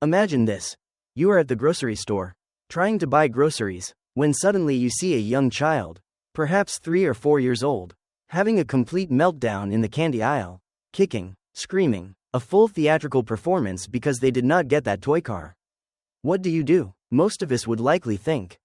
Imagine this. You are at the grocery store, trying to buy groceries, when suddenly you see a young child, perhaps 3 or 4 years old, having a complete meltdown in the candy aisle, kicking, screaming, a full theatrical performance because they did not get that toy car. What do? Most of us would likely think,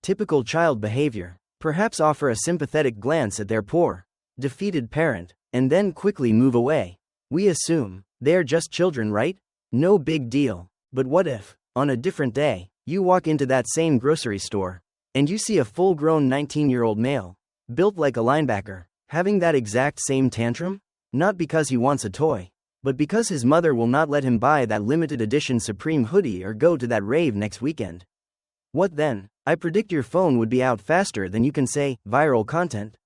typical child behavior, perhaps offer a sympathetic glance at their poor, defeated parent, and then quickly move away. We assume, they are just children, right? No big deal. But what if, on a different day, you walk into that same grocery store, and you see a full-grown 19-year-old male, built like a linebacker, having that exact same tantrum? Not because he wants a toy, but because his mother will not let him buy that limited edition Supreme hoodie or go to that rave next weekend. What then? I predict your phone would be out faster than you can say, viral content.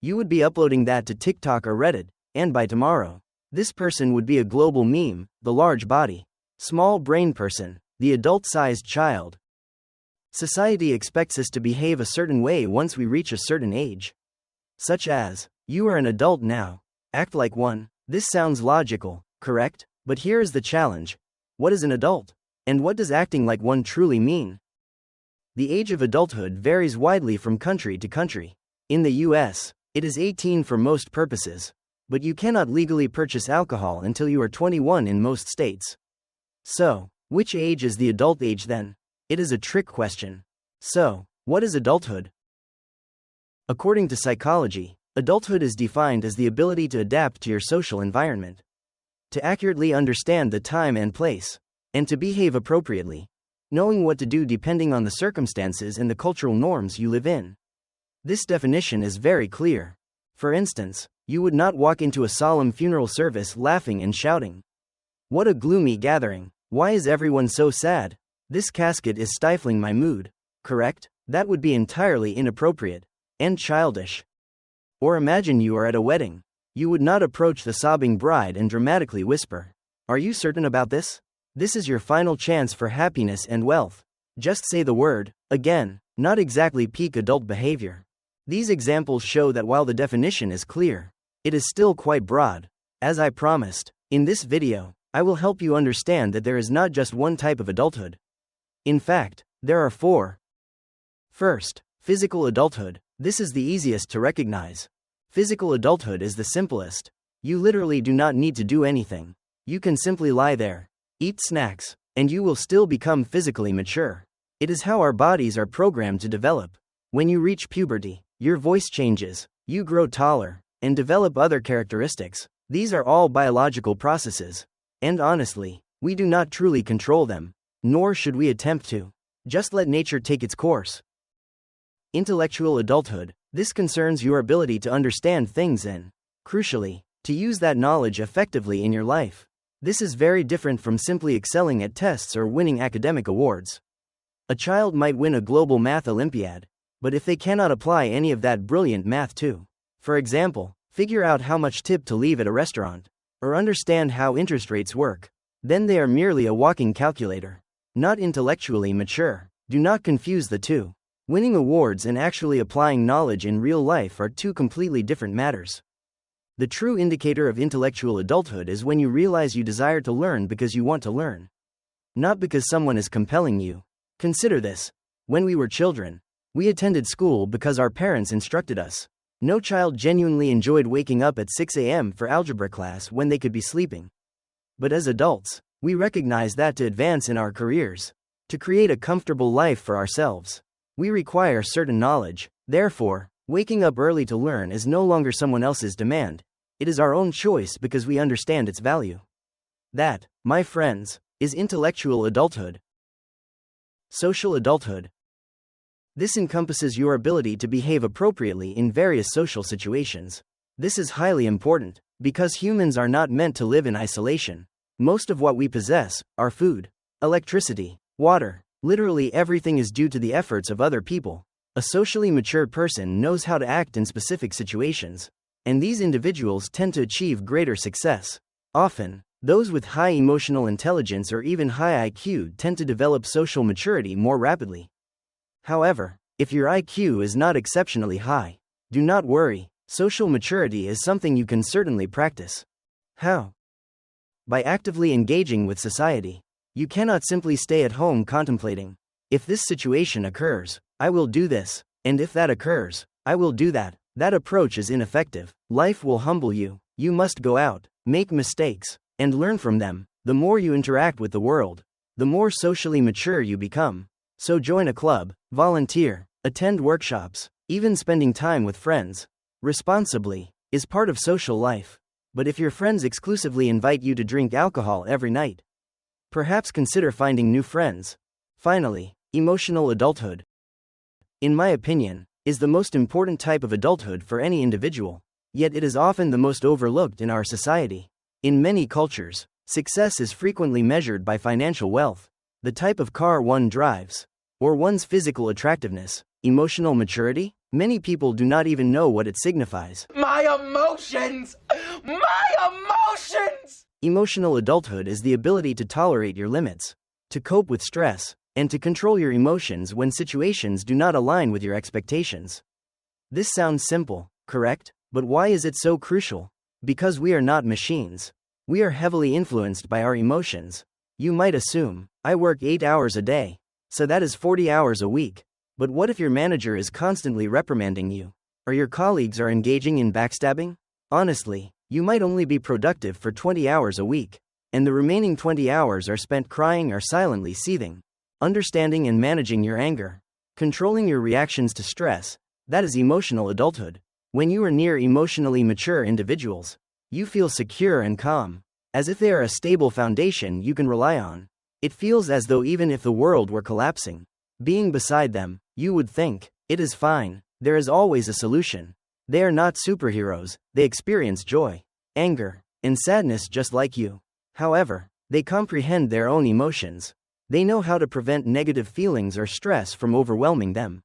You would be uploading that to TikTok or Reddit, and by tomorrow, this person would be a global meme, the large body, small brain person, the adult-sized child. Society expects us to behave a certain way once we reach a certain age. Such as, you are an adult now, act like one. This sounds logical, correct? But here is the challenge. What is an adult? And what does acting like one truly mean? The age of adulthood varies widely from country to country. In the US, it is 18 for most purposes, but you cannot legally purchase alcohol until you are 21 in most states. So, which age is the adult age then? It is a trick question. So, what is adulthood? According to psychology, adulthood is defined as the ability to adapt to your social environment, to accurately understand the time and place, and to behave appropriately, knowing what to do depending on the circumstances and the cultural norms you live in. This definition is very clear. For instance, you would not walk into a solemn funeral service laughing and shouting, "What a gloomy gathering! Why is everyone so sad? This casket is stifling my mood." Correct? That would be entirely inappropriate and childish. Or imagine you are at a wedding. You would not approach the sobbing bride and dramatically whisper, "Are you certain about this? This is your final chance for happiness and wealth. Just say the word." Again, not exactly peak adult behavior. These examples show that while the definition is clear, it is still quite broad. As I promised, in this video, I will help you understand that there is not just one type of adulthood. In fact, there are 4. First, physical adulthood. This is the easiest to recognize. Physical adulthood is the simplest. You literally do not need to do anything. You can simply lie there, eat snacks, and you will still become physically mature. It is how our bodies are programmed to develop. When you reach puberty, your voice changes, you grow taller, and develop other characteristics. These are all biological processes. And honestly, we do not truly control them, nor should we attempt to. Just let nature take its course. Intellectual adulthood. This concerns your ability to understand things and, crucially, to use that knowledge effectively in your life. This is very different from simply excelling at tests or winning academic awards. A child might win a global math Olympiad, but if they cannot apply any of that brilliant math to, for example, figure out how much tip to leave at a restaurant, or understand how interest rates work, then they are merely a walking calculator, not intellectually mature. Do not confuse the two. Winning awards and actually applying knowledge in real life are two completely different matters. The true indicator of intellectual adulthood is when you realize you desire to learn because you want to learn, not because someone is compelling you. Consider this. When we were children, we attended school because our parents instructed us. No child genuinely enjoyed waking up at 6 a.m. for algebra class when they could be sleeping. But as adults, we recognize that to advance in our careers, to create a comfortable life for ourselves, we require certain knowledge. Therefore, waking up early to learn is no longer someone else's demand. It is our own choice because we understand its value. That, my friends, is intellectual adulthood. Social adulthood. This encompasses your ability to behave appropriately in various social situations. This is highly important, because humans are not meant to live in isolation. Most of what we possess, our food, electricity, water, literally everything is due to the efforts of other people. A socially mature person knows how to act in specific situations, and these individuals tend to achieve greater success. Often, those with high emotional intelligence or even high IQ tend to develop social maturity more rapidly. However, if your IQ is not exceptionally high, do not worry. Social maturity is something you can certainly practice. How? By actively engaging with society. You cannot simply stay at home contemplating. If this situation occurs, I will do this, and if that occurs, I will do that. That approach is ineffective. Life will humble you. You must go out, make mistakes, and learn from them. The more you interact with the world, the more socially mature you become. So join a club, volunteer, attend workshops, even spending time with friends responsibly is part of social life. But if your friends exclusively invite you to drink alcohol every night, perhaps consider finding new friends. Finally, emotional adulthood, in my opinion, is the most important type of adulthood for any individual, yet it is often the most overlooked in our society. In many cultures, success is frequently measured by financial wealth, the type of car one drives, or one's physical attractiveness. Emotional maturity? Many people do not even know what it signifies. My emotions! My emotions! Emotional adulthood is the ability to tolerate your limits, to cope with stress, and to control your emotions when situations do not align with your expectations. This sounds simple, correct? But why is it so crucial? Because we are not machines. We are heavily influenced by our emotions. You might assume, I work 8 hours a day, so that is 40 hours a week. But what if your manager is constantly reprimanding you? Or your colleagues are engaging in backstabbing? Honestly, you might only be productive for 20 hours a week, and the remaining 20 hours are spent crying or silently seething. Understanding and managing your anger, controlling your reactions to stress, that is emotional adulthood. When you are near emotionally mature individuals, you feel secure and calm, as if they are a stable foundation you can rely on. It feels as though even if the world were collapsing, being beside them, you would think, it is fine, there is always a solution. They are not superheroes, they experience joy, anger, and sadness just like you. However, they comprehend their own emotions. They know how to prevent negative feelings or stress from overwhelming them.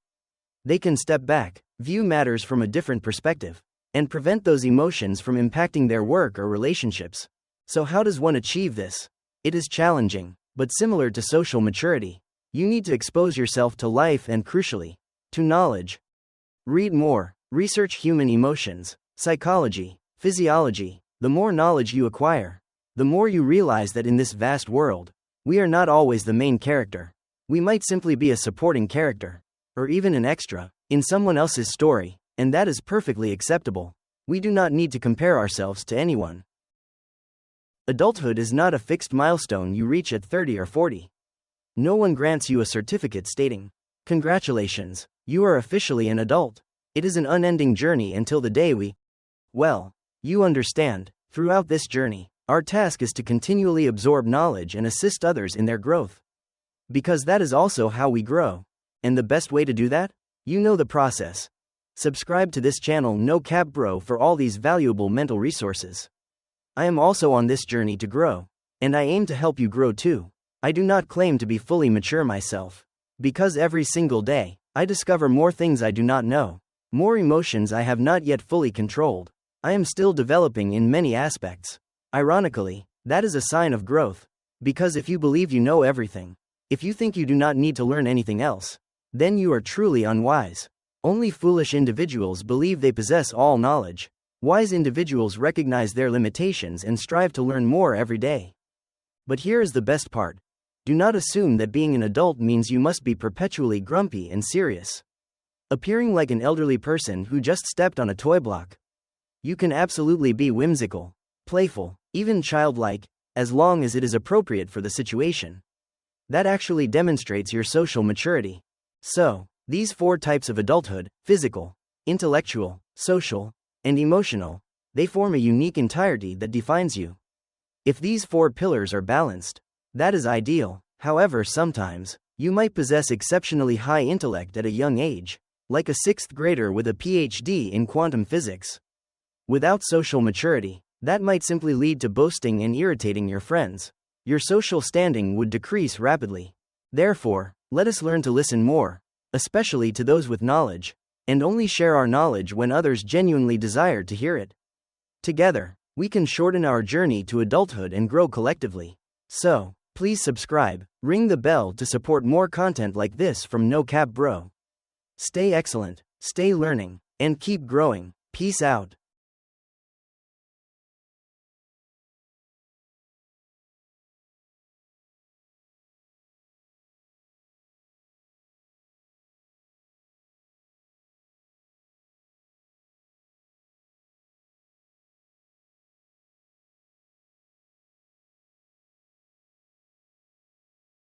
They can step back, view matters from a different perspective, and prevent those emotions from impacting their work or relationships. So how does one achieve this? It is challenging, but similar to social maturity. You need to expose yourself to life and, crucially, to knowledge. Read more, research human emotions, psychology, physiology. The more knowledge you acquire, the more you realize that in this vast world, we are not always the main character. We might simply be a supporting character, or even an extra, in someone else's story, and that is perfectly acceptable. We do not need to compare ourselves to anyone. Adulthood is not a fixed milestone you reach at 30 or 40. No one grants you a certificate stating, "Congratulations, you are officially an adult." It is an unending journey until the day we, well, you understand. Throughout this journey, our task is to continually absorb knowledge and assist others in their growth. Because that is also how we grow. And the best way to do that? You know the process. Subscribe to this channel No Cap Bro for all these valuable mental resources. I am also on this journey to grow, and I aim to help you grow too. I do not claim to be fully mature myself, because every single day, I discover more things I do not know, more emotions I have not yet fully controlled. I am still developing in many aspects. Ironically, that is a sign of growth, because if you believe you know everything, if you think you do not need to learn anything else, then you are truly unwise. Only foolish individuals believe they possess all knowledge. Wise individuals recognize their limitations and strive to learn more every day. But here is the best part. Do not assume that being an adult means you must be perpetually grumpy and serious, appearing like an elderly person who just stepped on a toy block. You can absolutely be whimsical, playful, even childlike, as long as it is appropriate for the situation. That actually demonstrates your social maturity. So, these 4 types of adulthood, physical, intellectual, social, and emotional, they form a unique entirety that defines you. If these 4 pillars are balanced, that is ideal. However, sometimes, you might possess exceptionally high intellect at a young age, like a 6th grader with a PhD in quantum physics. Without social maturity, that might simply lead to boasting and irritating your friends. Your social standing would decrease rapidly. Therefore, let us learn to listen more, especially to those with knowledge, and only share our knowledge when others genuinely desire to hear it. Together, we can shorten our journey to adulthood and grow collectively. So, please subscribe, ring the bell to support more content like this from No Cap Bro. Stay excellent, stay learning, and keep growing. Peace out.